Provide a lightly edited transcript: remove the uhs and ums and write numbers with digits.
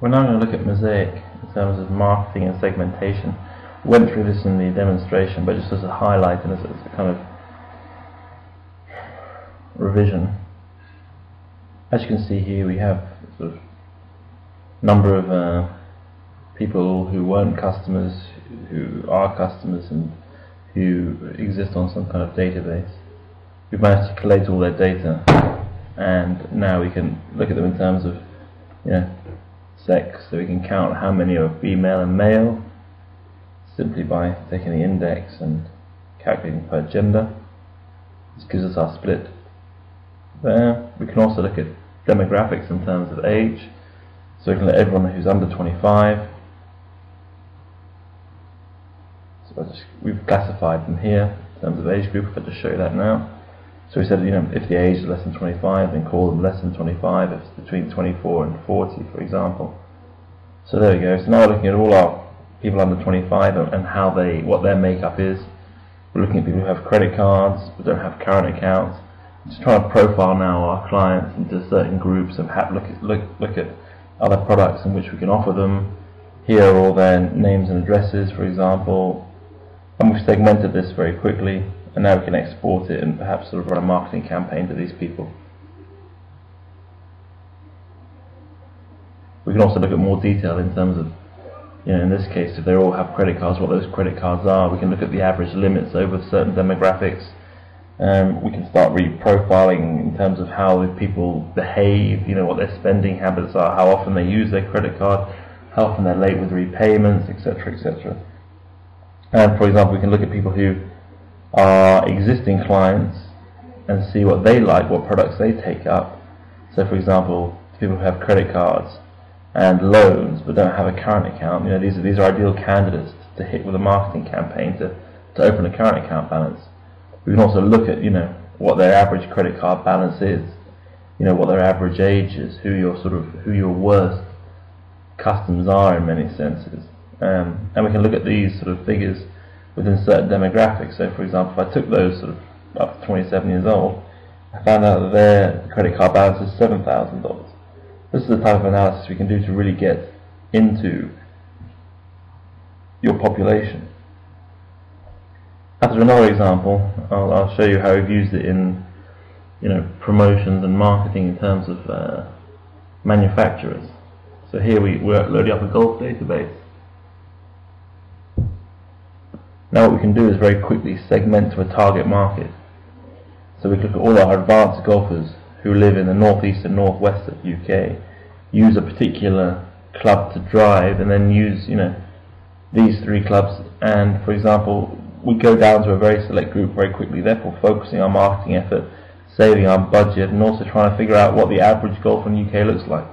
We're now going to look at Mosaic in terms of marketing and segmentation. Went through this in the demonstration, but just as a highlight and as a kind of revision. As you can see here, we have sort of number of people who weren't customers, who are customers, and who exist on some kind of database. We've managed to collate all their data, and now we can look at them in terms of, sex. So we can count how many are female and male simply by taking the index and calculating per gender. This gives us our split there. We can also look at demographics in terms of age. So we can let everyone who's under 25. So we've classified them here in terms of age group. If I just show you that now. So we said, if the age is less than 25, then call them less than 25. If it's between 24 and 40, for example. So there we go. So now we're looking at all our people under 25 and what their makeup is. We're looking at people who have credit cards but don't have current accounts. Just trying to profile now our clients into certain groups and look at other products in which we can offer them. Here are all their names and addresses, for example. And we've segmented this very quickly, and now we can export it and perhaps sort of run a marketing campaign to these people. We can also look at more detail in terms of, in this case, if they all have credit cards, what those credit cards are. We can look at the average limits over certain demographics. We can start really profiling in terms of how people behave, what their spending habits are, how often they use their credit card, how often they're late with repayments, etc., etc. And for example, we can look at people who are existing clients and see what they like, what products they take up. So for example, people who have credit cards and loans but don't have a current account, these are ideal candidates to hit with a marketing campaign to open a current account balance. We can also look at what their average credit card balance is, what their average age is, who your worst customers are in many senses, and we can look at these sort of figures within certain demographics. So for example, if I took those sort of up to 27 years old, I found out that their credit card balance is $7,000. This is the type of analysis we can do to really get into your population. After another example, I'll show you how we've used it in promotions and marketing in terms of manufacturers. So here we're loading up a golf database. Now what we can do is very quickly segment to a target market. So we look at all our advanced golfers who live in the northeast and northwest of the UK, use a particular club to drive, and then use these three clubs, and for example we go down to a very select group very quickly, therefore focusing our marketing effort, saving our budget, and also trying to figure out what the average golfer in the UK looks like.